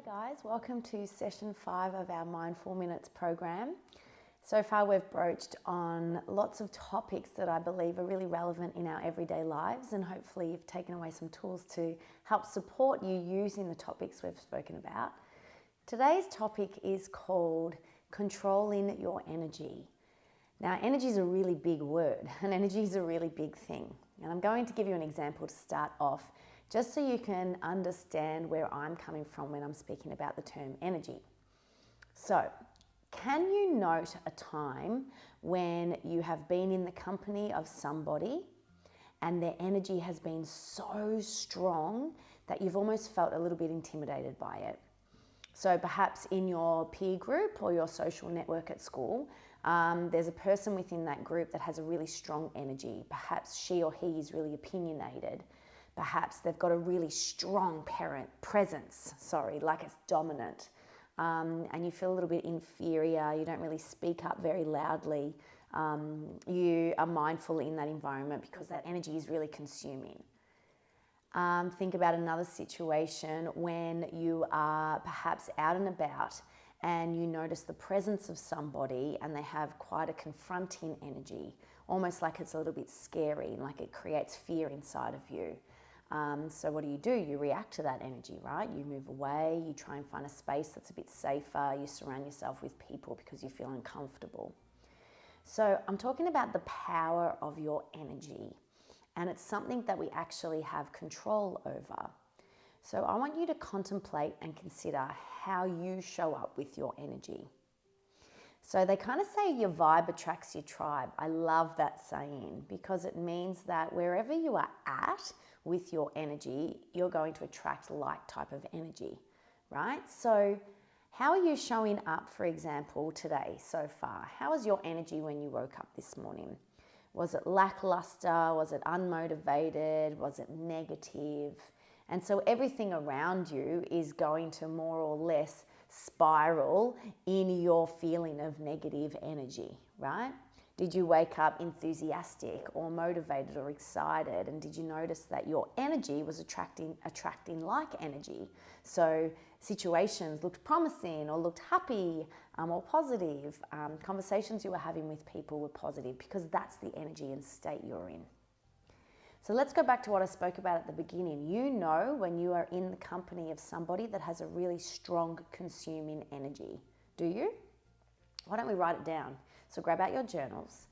Hi guys, welcome to session 5 of our Mindful Minutes program. So far we've broached on lots of topics that I believe are really relevant in our everyday lives, and hopefully you've taken away some tools to help support you using the topics we've spoken about. Today's topic is called controlling your energy. Now, energy is a really big word, and energy is a really big thing. And I'm going to give you an example to start off, just so you can understand where I'm coming from when I'm speaking about the term energy. So, can you note a time when you have been in the company of somebody and their energy has been so strong that you've almost felt a little bit intimidated by it? So perhaps in your peer group or your social network at school, there's a person within that group that has a really strong energy. Perhaps she or he is really opinionated. Perhaps they've got a really strong presence, like it's dominant. And you feel a little bit inferior, you don't really speak up very loudly. You are mindful in that environment because that energy is really consuming. Think about another situation when you are perhaps out and about and you notice the presence of somebody and they have quite a confronting energy, almost like it's a little bit scary, like it creates fear inside of you. So what do? You react to that energy, right? You move away, you try and find a space that's a bit safer, you surround yourself with people because you feel uncomfortable. So I'm talking about the power of your energy, and it's something that we actually have control over. So I want you to contemplate and consider how you show up with your energy. So they kind of say your vibe attracts your tribe. I love that saying because it means that wherever you are at with your energy, you're going to attract like type of energy, right? So how are you showing up, for example, today so far? How was your energy when you woke up this morning? Was it lackluster? Was it unmotivated? Was it negative? And so everything around you is going to more or less spiral in your feeling of negative energy, right? Did you wake up enthusiastic or motivated or excited? And did you notice that your energy was attracting like energy? So situations looked promising or looked happy or positive. Conversations you were having with people were positive because that's the energy and state you're in. So let's go back to what I spoke about at the beginning. You know when you are in the company of somebody that has a really strong consuming energy. Do you? Why don't we write it down? So grab out your journals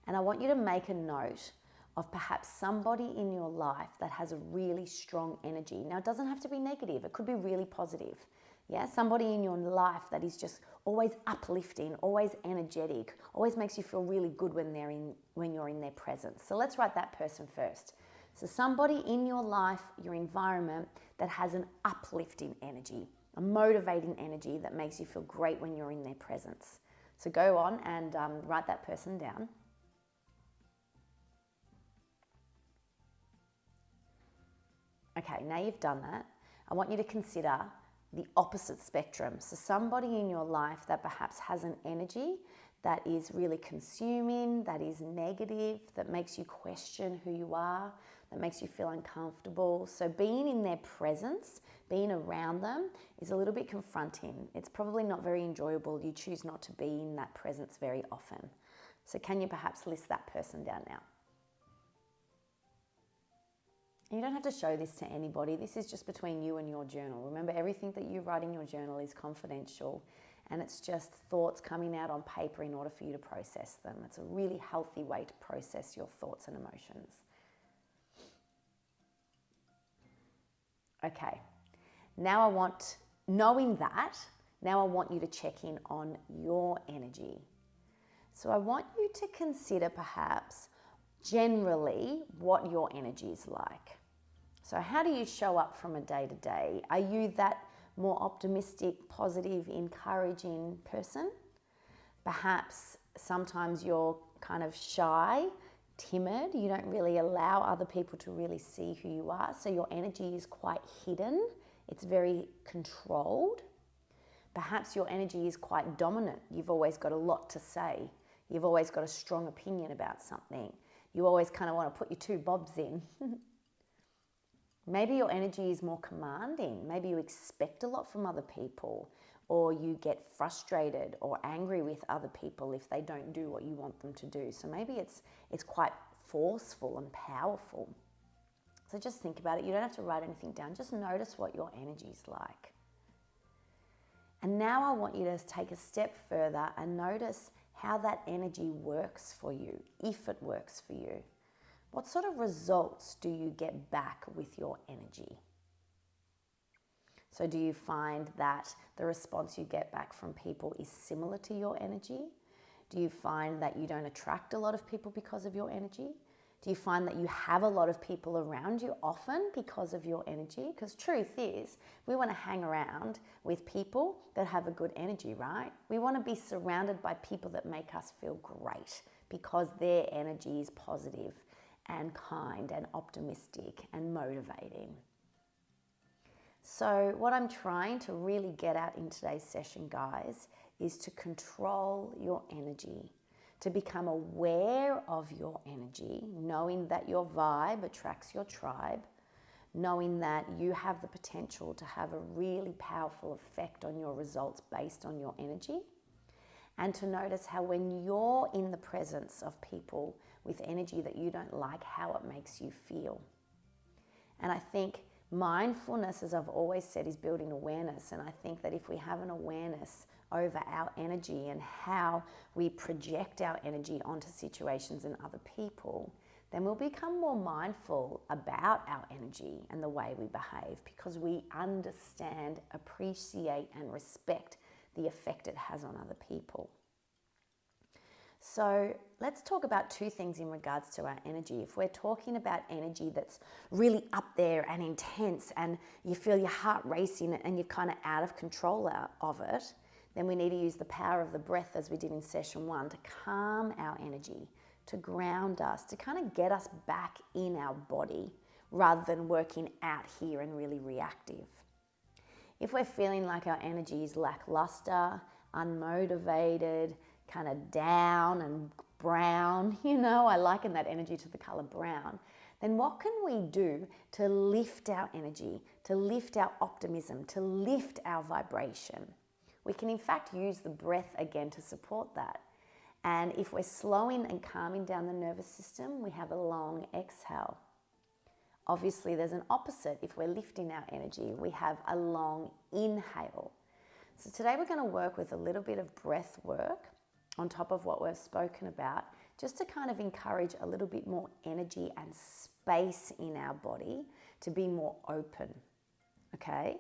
and I want you to make a note of perhaps somebody in your life that has a really strong energy. Now it doesn't have to be negative, it could be really positive. Yeah, somebody in your life that is just always uplifting, always energetic, always makes you feel really good when you're in their presence. So let's write that person first. So somebody in your life, your environment that has an uplifting energy, a motivating energy that makes you feel great when you're in their presence. So go on and write that person down. Okay, now you've done that, I want you to consider the opposite spectrum. So somebody in your life that perhaps has an energy that is really consuming, that is negative, that makes you question who you are, that makes you feel uncomfortable. So being in their presence, being around them is a little bit confronting. It's probably not very enjoyable. You choose not to be in that presence very often. So can you perhaps list that person down now? You don't have to show this to anybody. This is just between you and your journal. Remember, everything that you write in your journal is confidential, and it's just thoughts coming out on paper in order for you to process them. It's a really healthy way to process your thoughts and emotions. Okay, now I want you to check in on your energy. So I want you to consider perhaps generally what your energy is like. So how do you show up from a day to day? Are you that more optimistic, positive, encouraging person? Perhaps sometimes you're kind of shy, timid. You don't really allow other people to really see who you are. So your energy is quite hidden. It's very controlled. Perhaps your energy is quite dominant. You've always got a lot to say. You've always got a strong opinion about something. You always kind of want to put your two bobs in. Maybe your energy is more commanding. Maybe you expect a lot from other people, or you get frustrated or angry with other people if they don't do what you want them to do. So maybe it's quite forceful and powerful. So just think about it. You don't have to write anything down. Just notice what your energy is like. And now I want you to take a step further and notice how that energy works for you, if it works for you. What sort of results do you get back with your energy? So do you find that the response you get back from people is similar to your energy? Do you find that you don't attract a lot of people because of your energy? Do you find that you have a lot of people around you often because of your energy? Because truth is, we want to hang around with people that have a good energy, right? We want to be surrounded by people that make us feel great because their energy is positive and kind and optimistic and motivating. So what I'm trying to really get at in today's session, guys, is to control your energy, to become aware of your energy, knowing that your vibe attracts your tribe, knowing that you have the potential to have a really powerful effect on your results based on your energy, and to notice how when you're in the presence of people with energy that you don't like, how it makes you feel. And I think mindfulness, as I've always said, is building awareness. And I think that if we have an awareness over our energy and how we project our energy onto situations and other people, then we'll become more mindful about our energy and the way we behave, because we understand, appreciate, and respect the effect it has on other people. So let's talk about two things in regards to our energy. If we're talking about energy that's really up there and intense and you feel your heart racing and you're kind of out of control of it, then we need to use the power of the breath, as we did in session 1, to calm our energy, to ground us, to kind of get us back in our body rather than working out here and really reactive. If we're feeling like our energy is lackluster, unmotivated, kind of down and brown, I liken that energy to the color brown, then what can we do to lift our energy, to lift our optimism, to lift our vibration? We can in fact use the breath again to support that. And if we're slowing and calming down the nervous system, we have a long exhale. Obviously, there's an opposite. If we're lifting our energy, we have a long inhale. So today we're going to work with a little bit of breath work on top of what we've spoken about, just to kind of encourage a little bit more energy and space in our body to be more open, okay?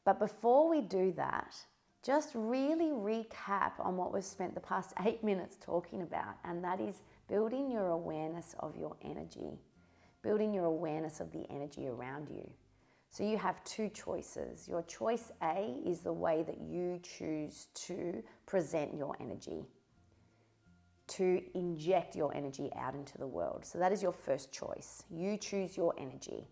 But before we do that, just really recap on what we've spent the past 8 minutes talking about, and that is building your awareness of your energy, building your awareness of the energy around you. So you have two choices. Your choice A is the way that you choose to present your energy, to inject your energy out into the world. So that is your first choice. You choose your energy.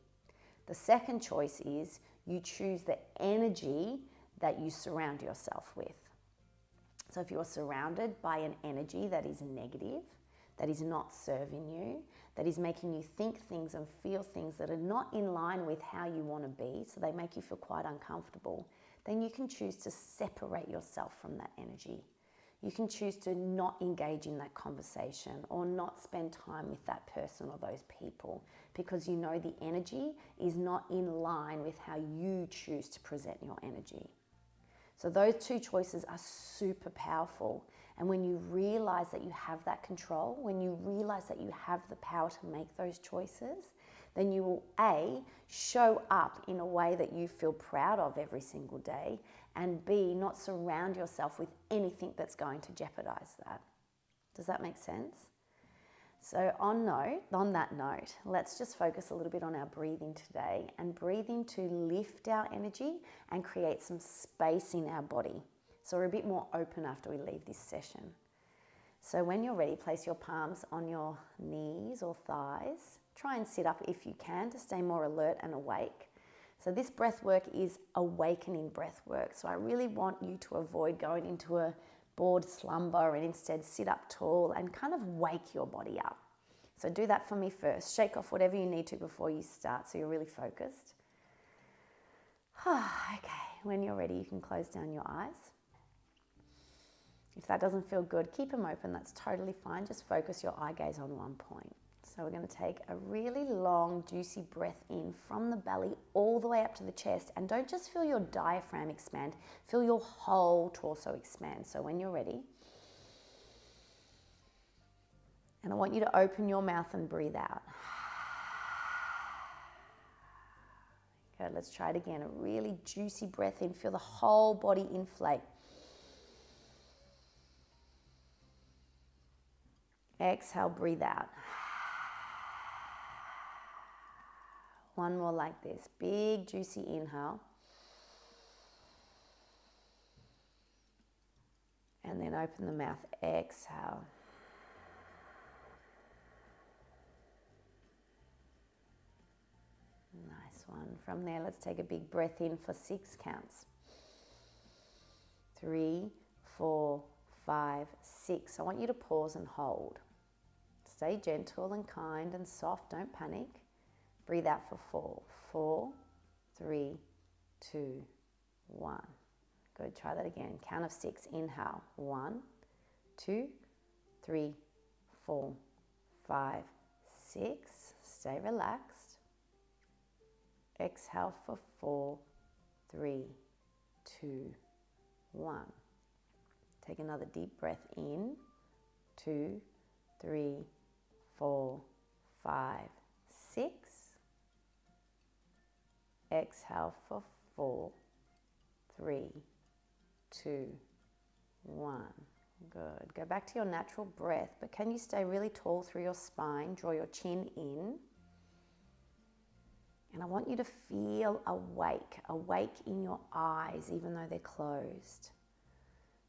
The second choice is you choose the energy that you surround yourself with. So if you're surrounded by an energy that is negative, that is not serving you, that is making you think things and feel things that are not in line with how you want to be, so they make you feel quite uncomfortable, then you can choose to separate yourself from that energy. You can choose to not engage in that conversation or not spend time with that person or those people, because you know the energy is not in line with how you choose to present your energy. So those two choices are super powerful. And when you realize that you have that control, when you realize that you have the power to make those choices, then you will A, show up in a way that you feel proud of every single day, and B, not surround yourself with anything that's going to jeopardize that. Does that make sense? So on that note, let's just focus a little bit on our breathing today, and breathing to lift our energy and create some space in our body, so we're a bit more open after we leave this session. So when you're ready, place your palms on your knees or thighs. Try and sit up if you can to stay more alert and awake. So this breath work is awakening breath work. So I really want you to avoid going into a bored slumber and instead sit up tall and kind of wake your body up. So do that for me first. Shake off whatever you need to before you start so you're really focused. Okay, when you're ready, you can close down your eyes. If that doesn't feel good, keep them open. That's totally fine. Just focus your eye gaze on one point. So we're going to take a really long, juicy breath in from the belly all the way up to the chest. And don't just feel your diaphragm expand, feel your whole torso expand. So when you're ready, and I want you to open your mouth and breathe out. Good, let's try it again. A really juicy breath in. Feel the whole body inflate. Exhale, breathe out. One more like this. Big, juicy inhale. And then open the mouth. Exhale. Nice one. From there, let's take a big breath in for 6 counts. 3, 4, 5, 6. I want you to pause and hold. Stay gentle and kind and soft. Don't panic. Breathe out for 4. 4, 3, 2, 1. Good. Try that again. Count of 6. Inhale. 1, 2, 3, 4, 5, 6. Stay relaxed. Exhale for 4, 3, 2, 1. Take another deep breath in. 2, 3, 4, 5, 6. Exhale for 4, 3, 2, 1. Good. Go back to your natural breath, but can you stay really tall through your spine? Draw your chin in. And I want you to feel awake in your eyes, even though they're closed.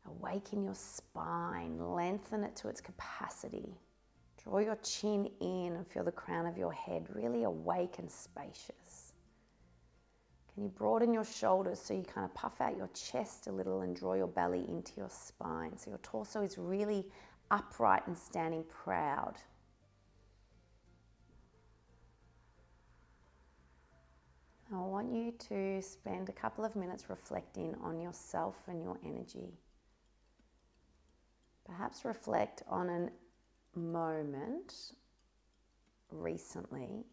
Awake in your spine, lengthen it to its capacity. Draw your chin in and feel the crown of your head really awake and spacious. Can you broaden your shoulders so you kind of puff out your chest a little and draw your belly into your spine so your torso is really upright and standing proud. I want you to spend a couple of minutes reflecting on yourself and your energy. Perhaps reflect on a moment recently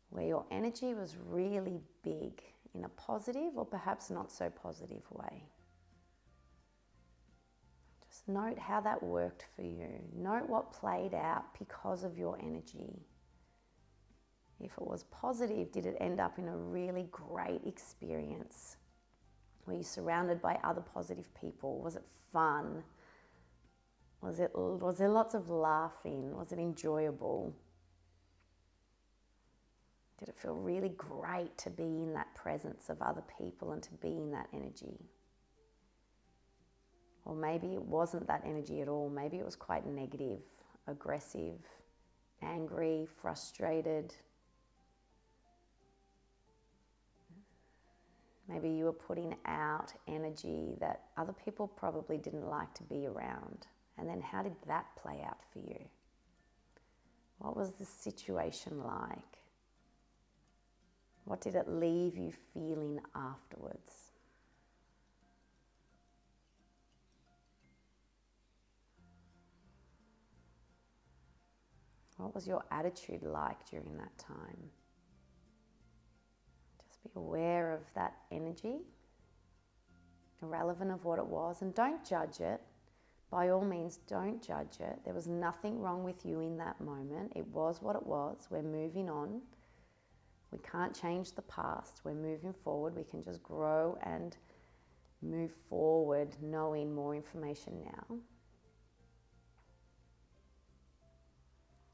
where your energy was really big in a positive or perhaps not so positive way. Just note how that worked for you. Note what played out because of your energy. If it was positive, did it end up in a really great experience? Were you surrounded by other positive people? Was it fun? Was there lots of laughing? Was it enjoyable? Did it feel really great to be in that presence of other people and to be in that energy? Or maybe it wasn't that energy at all. Maybe it was quite negative, aggressive, angry, frustrated. Maybe you were putting out energy that other people probably didn't like to be around. And then how did that play out for you? What was the situation like? What did it leave you feeling afterwards? What was your attitude like during that time? Just be aware of that energy, irrelevant of what it was, and don't judge it. By all means, don't judge it. There was nothing wrong with you in that moment. It was what it was. We're moving on. We can't change the past. We're moving forward. We can just grow and move forward knowing more information now.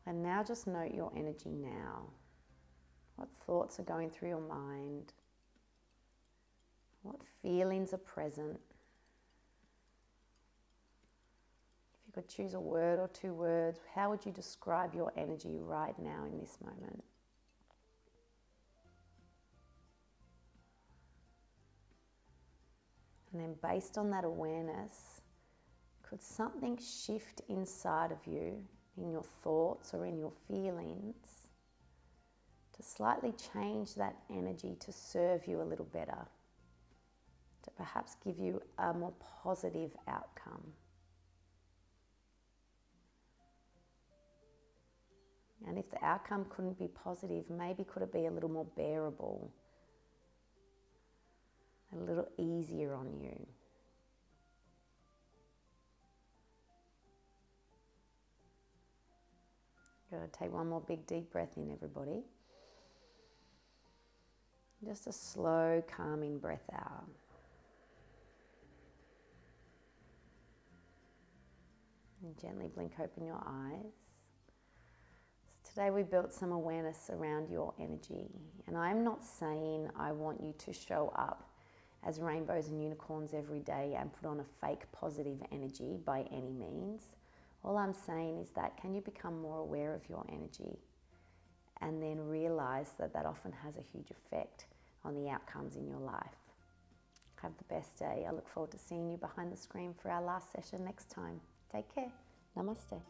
And now just note your energy now. What thoughts are going through your mind? What feelings are present? If you could choose a word or 2 words, how would you describe your energy right now in this moment? And then based on that awareness, could something shift inside of you in your thoughts or in your feelings, to slightly change that energy to serve you a little better, to perhaps give you a more positive outcome. And if the outcome couldn't be positive, maybe could it be a little more bearable, a little easier on you? Gotta take one more big deep breath in, everybody. Just a slow, calming breath out. And gently blink open your eyes. Today we built some awareness around your energy, and I'm not saying I want you to show up as rainbows and unicorns every day and put on a fake positive energy by any means. All I'm saying is that can you become more aware of your energy and then realize that that often has a huge effect on the outcomes in your life. Have the best day. I look forward to seeing you behind the screen for our last session next time. Take care. Namaste.